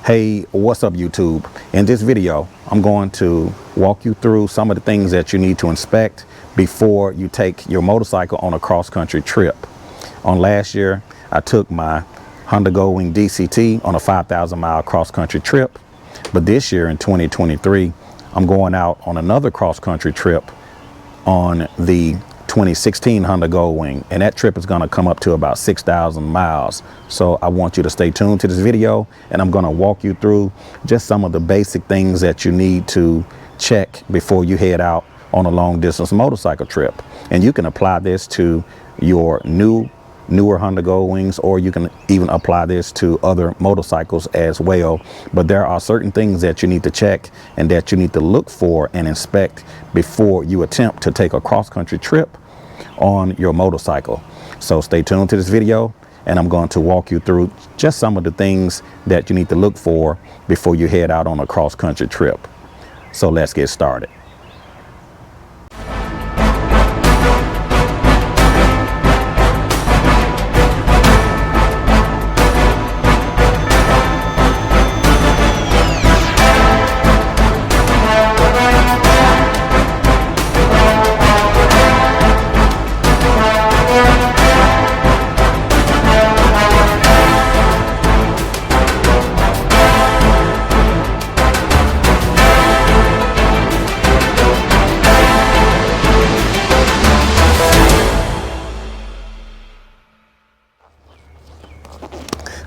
Hey, what's up YouTube? In this video, I'm going to walk you through some of the things that you need to inspect before you take your motorcycle on a cross-country trip. On last year, I took my Honda Goldwing DCT on a 5,000 mile cross-country trip. But this year in 2023, I'm going out on another cross-country trip on the 2016 Honda Goldwing, and that trip is going to come up to about 6,000 miles. So I want you to stay tuned to this video, and I'm going to walk you through just some of the basic things that you need to check before you head out on a long distance motorcycle trip. And you can apply this to your newer Honda Goldwings, or you can even apply this to other motorcycles as well. But there are certain things that you need to check and that you need to look for and inspect before you attempt to take a cross-country trip on your motorcycle. So stay tuned to this video, and I'm going to walk you through just some of the things that you need to look for before you head out on a cross-country trip. So let's get started.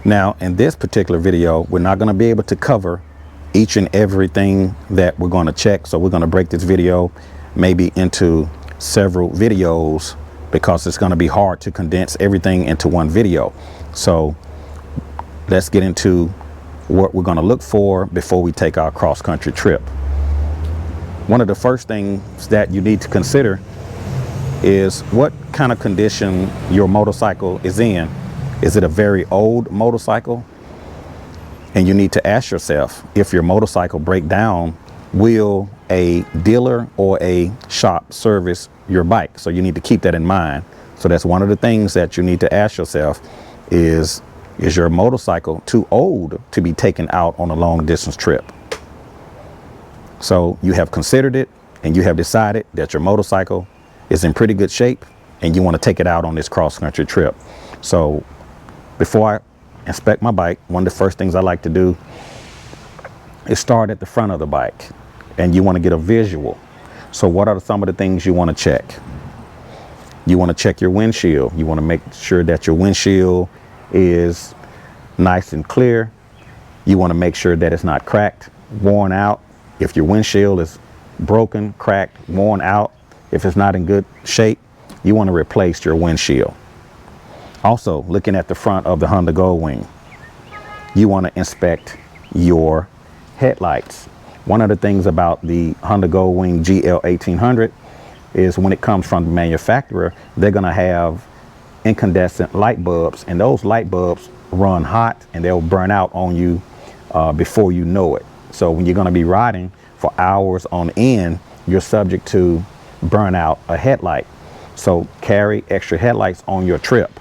Now, in this particular video, we're not going to be able to cover each and everything that we're going to check. So we're going to break this video maybe into several videos because it's going to be hard to condense everything into one video. So let's get into what we're going to look for before we take our cross-country trip. One of the first things that you need to consider is what kind of condition your motorcycle is in. Is it a very old motorcycle? And you need to ask yourself, if your motorcycle break down, will a dealer or a shop service your bike? So you need to keep that in mind. So that's one of the things that you need to ask yourself is your motorcycle too old to be taken out on a long distance trip? So you have considered it and you have decided that your motorcycle is in pretty good shape and you want to take it out on this cross-country trip. So before I inspect my bike, one of the first things I like to do is start at the front of the bike, and you want to get a visual. So what are some of the things you want to check? You want to check your windshield. You want to make sure that your windshield is nice and clear. You want to make sure that it's not cracked, worn out. If your windshield is broken, cracked, worn out, if it's not in good shape, you want to replace your windshield. Also, looking at the front of the Honda Goldwing, you want to inspect your headlights. One of the things about the Honda Goldwing GL 1800 is when it comes from the manufacturer, they're going to have incandescent light bulbs, and those light bulbs run hot and they'll burn out on you before you know it. So when you're going to be riding for hours on end, you're subject to burn out a headlight. So carry extra headlights on your trip.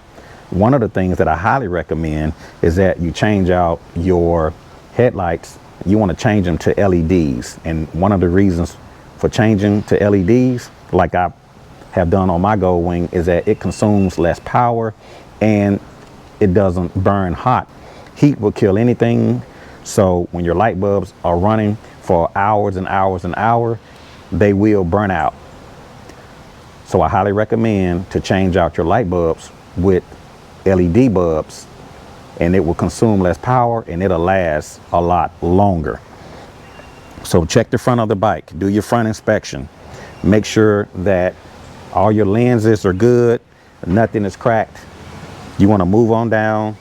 One of the things that I highly recommend is that you change out your headlights. You want to change them to LEDs. And one of the reasons for changing to LEDs, like I have done on my Goldwing, is that it consumes less power and it doesn't burn hot. Heat will kill anything. So when your light bulbs are running for hours and hours and hours, they will burn out. So I highly recommend to change out your light bulbs with LED bulbs, and it will consume less power and it'll last a lot longer. So check the front of the bike, do your front inspection, make sure that all your lenses are good, nothing is cracked. You want to move on down,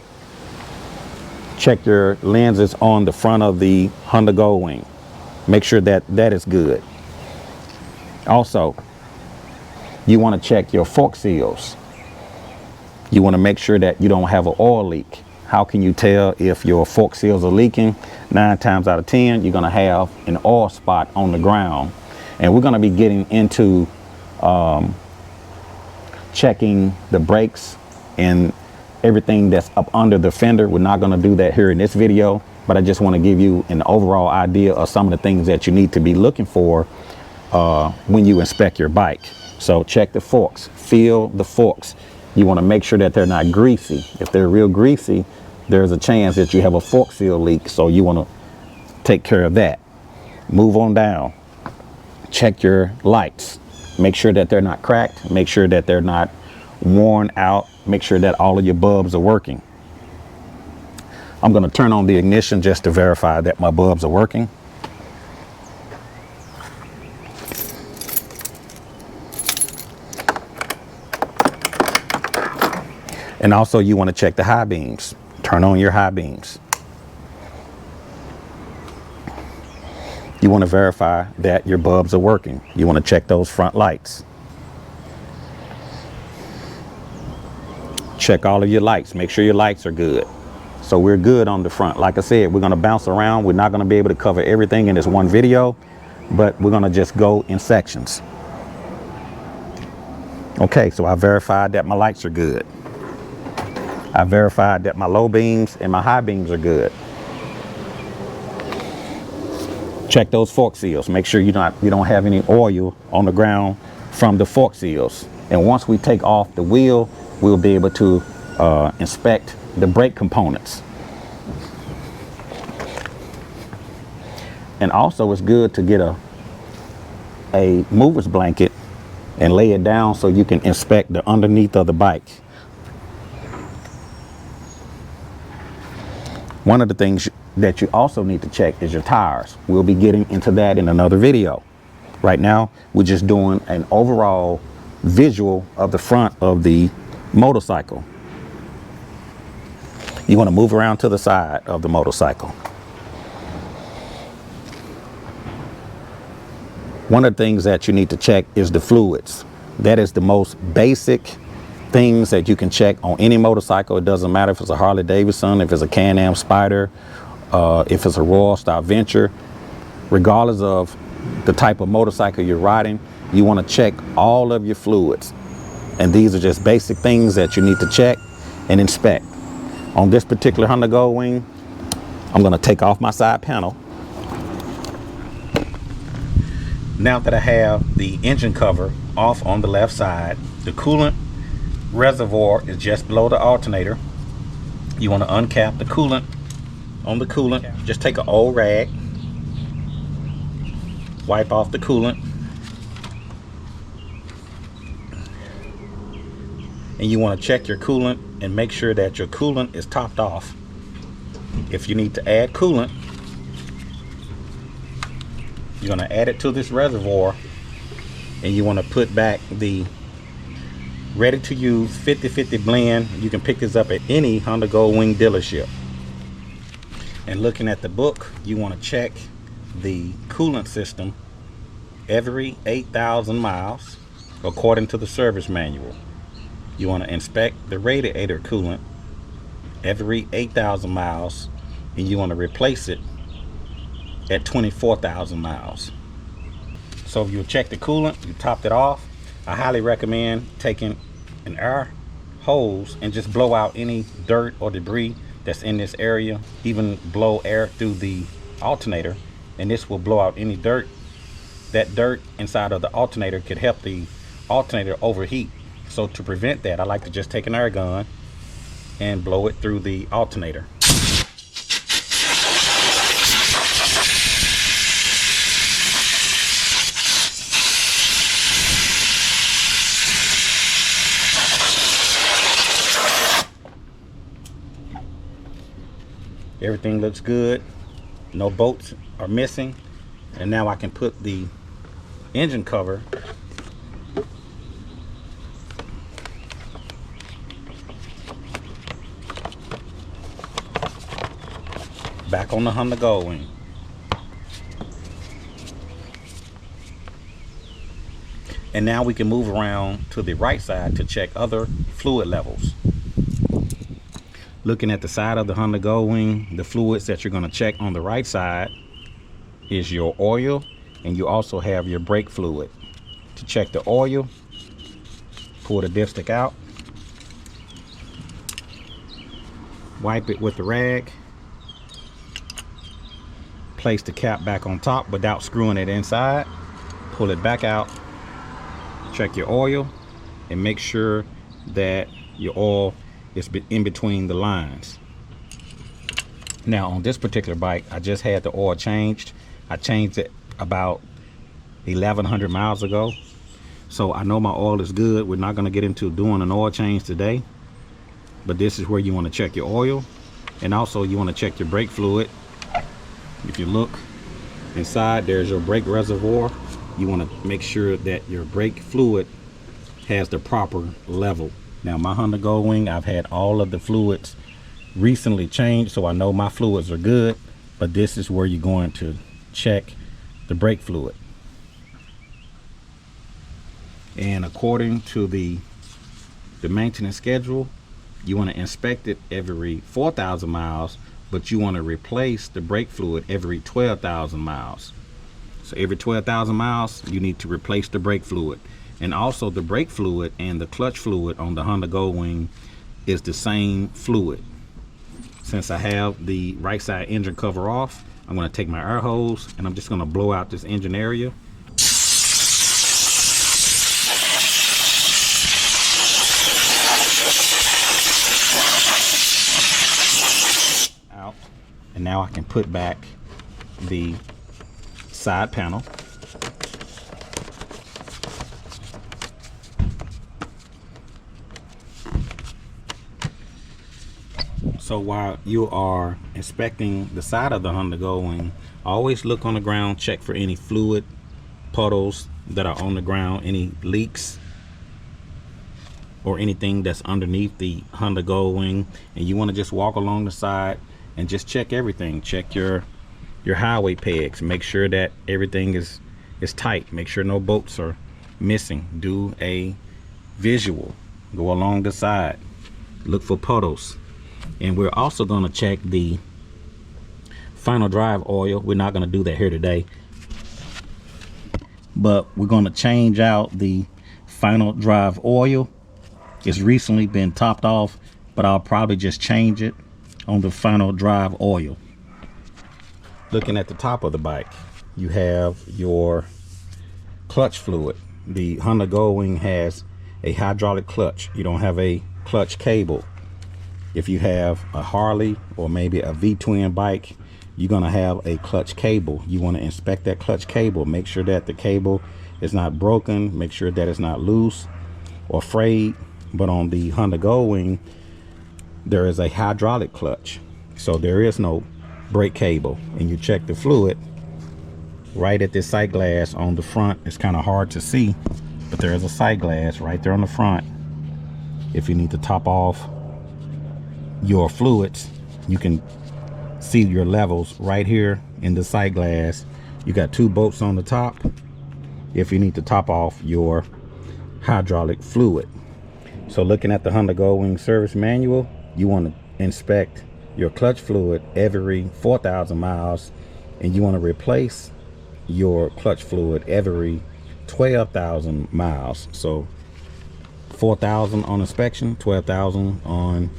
check your lenses on the front of the Honda Goldwing, make sure that that is good. Also, you want to check your fork seals. You want to make sure that you don't have an oil leak. How can you tell if your fork seals are leaking? 9 times out of 10, you're going to have an oil spot on the ground. And we're going to be getting into checking the brakes and everything that's up under the fender. We're not going to do that here in this video. but I just want to give you an overall idea of some of the things that you need to be looking for when you inspect your bike. So check the forks, feel the forks. You want to make sure that they're not greasy. If they're real greasy, there's a chance that you have a fork seal leak. So you want to take care of that. Move on down. Check your lights. Make sure that they're not cracked. Make sure that they're not worn out. Make sure that all of your bulbs are working. I'm going to turn on the ignition just to verify that my bulbs are working. And also you want to check the high beams. Turn on your high beams. You want to verify that your bulbs are working. You want to check those front lights. Check all of your lights. Make sure your lights are good. So we're good on the front. Like I said, we're going to bounce around. We're not going to be able to cover everything in this one video, but we're going to just go in sections. Okay, so I verified that my lights are good. I verified that my low beams and my high beams are good. Check those fork seals. Make sure you don't have any oil on the ground from the fork seals. And once we take off the wheel, we'll be able to inspect the brake components. And also it's good to get a mover's blanket and lay it down so you can inspect the underneath of the bike. One of the things that you also need to check is your tires. We'll be getting into that in another video. Right now, we're just doing an overall visual of the front of the motorcycle. You want to move around to the side of the motorcycle. One of the things that you need to check is the fluids. That is the most basic things that you can check on any motorcycle. It doesn't matter if it's a Harley Davidson, if it's a Can-Am Spyder, if it's a Royal Style Venture. Regardless of the type of motorcycle you're riding, you want to check all of your fluids. And these are just basic things that you need to check and inspect. On this particular Honda Goldwing, I'm going to take off my side panel. Now that I have the engine cover off on the left side, the coolant reservoir is just below the alternator. You want to uncap the coolant on the coolant. Just take an old rag, wipe off the coolant, and you want to check your coolant and make sure that your coolant is topped off. If you need to add coolant, you're going to add it to this reservoir, and you want to put back the ready to use 50-50 blend. You can pick this up at any Honda Goldwing dealership. And looking at the book, you want to check the coolant system every 8,000 miles according to the service manual. You want to inspect the radiator coolant every 8,000 miles, and you want to replace it at 24,000 miles. So if you check the coolant, you topped it off, I highly recommend taking an air hose and just blow out any dirt or debris that's in this area. Even blow air through the alternator, and this will blow out any dirt. That dirt inside of the alternator could help the alternator overheat. So to prevent that, I like to just take an air gun and blow it through the alternator. Everything looks good. No bolts are missing. And now I can put the engine cover back on the Honda Goldwing. And now we can move around to the right side to check other fluid levels. Looking at the side of the Honda Goldwing, the fluids that you're going to check on the right side is your oil, and you also have your brake fluid. To check the oil, pull the dipstick out, wipe it with the rag, place the cap back on top without screwing it inside. Pull it back out, check your oil, and make sure that your oil is in between the lines. Now on this particular bike, I just had the oil changed. I changed it about 1,100 miles ago. So I know my oil is good. We're not going to get into doing an oil change today, but this is where you want to check your oil. And also you want to check your brake fluid. If you look inside, there's your brake reservoir. You want to make sure that your brake fluid has the proper level. Now my Honda Goldwing, I've had all of the fluids recently changed, so I know my fluids are good, but this is where you're going to check the brake fluid. And according to the maintenance schedule, you want to inspect it every 4,000 miles, but you want to replace the brake fluid every 12,000 miles. So every 12,000 miles, you need to replace the brake fluid. And also the brake fluid and the clutch fluid on the Honda Goldwing is the same fluid. Since I have the right side engine cover off, I'm going to take my air hose and I'm just going to blow out this engine area. Out. And now I can put back the side panel. So while you are inspecting the side of the Honda Goldwing, always look on the ground, check for any fluid puddles that are on the ground, any leaks or anything that's underneath the Honda Goldwing. And you want to just walk along the side and just check everything. Check your highway pegs, make sure that everything is tight, make sure no bolts are missing. Do a visual, go along the side, look for puddles. And we're also going to check the final drive oil. We're not going to do that here today, but we're going to change out the final drive oil. It's recently been topped off, but I'll probably just change it on the final drive oil. Looking at the top of the bike, you have your clutch fluid. The Honda Goldwing has a hydraulic clutch. You don't have a clutch cable. If you have a Harley or maybe a V-twin bike, you're going to have a clutch cable. You want to inspect that clutch cable, make sure that the cable is not broken, make sure that it's not loose or frayed. But on the Honda Goldwing, there is a hydraulic clutch, so there is no brake cable. And you check the fluid right at this sight glass on the front. It's kind of hard to see, but there is a sight glass right there on the front. If you need to top off your fluids, you can see your levels right here in the sight glass. You got 2 bolts on the top if you need to top off your hydraulic fluid. So looking at the Honda Goldwing service manual, you want to inspect your clutch fluid every 4,000 miles, and you want to replace your clutch fluid every 12,000 miles. So 4,000 on inspection, 12,000 on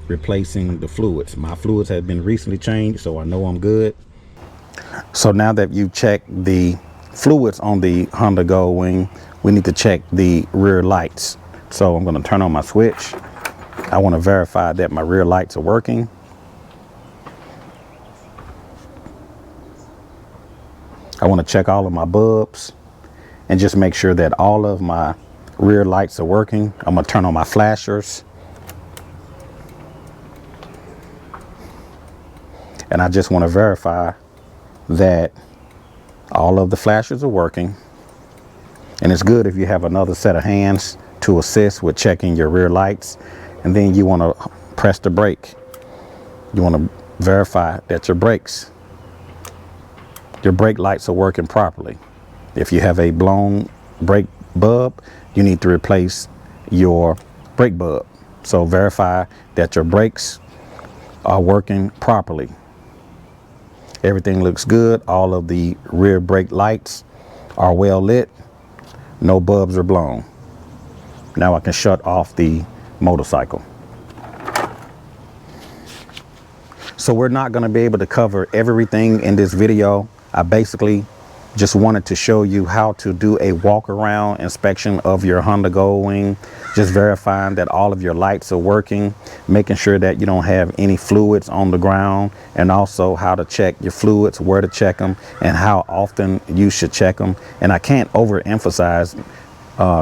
replacing the fluids. My fluids have been recently changed, so I know I'm good. So now that you've checked the fluids on the Honda Goldwing, we need to check the rear lights. So I'm going to turn on my switch. I want to verify that my rear lights are working. I want to check all of my bulbs and just make sure that all of my rear lights are working. I'm going to turn on my flashers. And I just want to verify that all of the flashers are working. And it's good if you have another set of hands to assist with checking your rear lights. And then you want to press the brake. You want to verify that your brake lights are working properly. If you have a blown brake bulb, you need to replace your brake bulb. So verify that your brakes are working properly. Everything looks good. All of the rear brake lights are well lit. No bulbs are blown. Now I can shut off the motorcycle. So we're not going to be able to cover everything in this video. I basically just wanted to show you how to do a walk around inspection of your Honda Goldwing, just verifying that all of your lights are working, making sure that you don't have any fluids on the ground, and also how to check your fluids, where to check them, and how often you should check them. And I can't overemphasize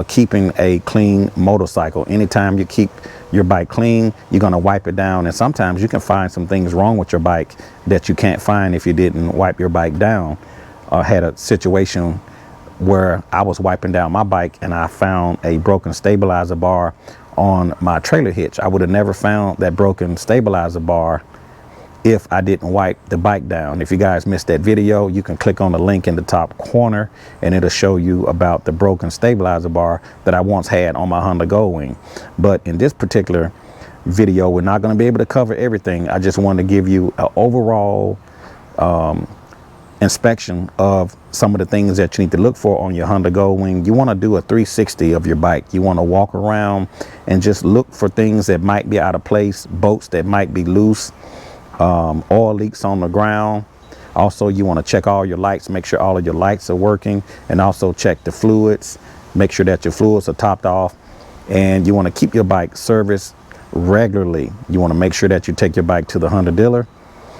keeping a clean motorcycle. Anytime you keep your bike clean, you're going to wipe it down, and sometimes you can find some things wrong with your bike that you can't find if you didn't wipe your bike down. Had a situation where I was wiping down my bike and I found a broken stabilizer bar on my trailer hitch. I would have never found that broken stabilizer bar if I didn't wipe the bike down. If you guys missed that video, you can click on the link in the top corner and it'll show you about the broken stabilizer bar that I once had on my Honda Goldwing. But in this particular video, we're not going to be able to cover everything. I just wanted to give you an overall inspection of some of the things that you need to look for on your Honda Goldwing. You want to do a 360 of your bike. You want to walk around and just look for things that might be out of place, bolts that might be loose, oil leaks on the ground. Also, you want to check all your lights, make sure all of your lights are working, and also check the fluids, make sure that your fluids are topped off. And you want to keep your bike serviced regularly. You want to make sure that you take your bike to the Honda dealer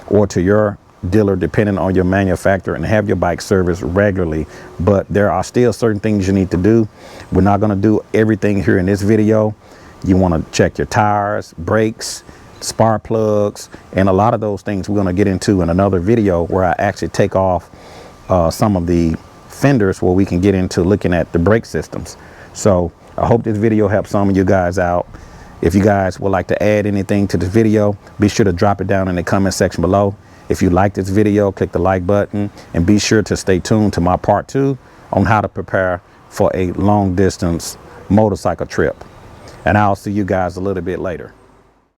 or to your dealer, depending on your manufacturer, and have your bike serviced regularly. But there are still certain things you need to do. We're not going to do everything here in this video. You want to check your tires, brakes, spark plugs, and a lot of those things we're going to get into in another video where I actually take off some of the fenders, where we can get into looking at the brake systems. So I hope this video helps some of you guys out. If you guys would like to add anything to this video, be sure to drop it down in the comment section below. If you like this video, click the like button, and be sure to stay tuned to my part 2 on how to prepare for a long distance motorcycle trip. And I'll see you guys a little bit later.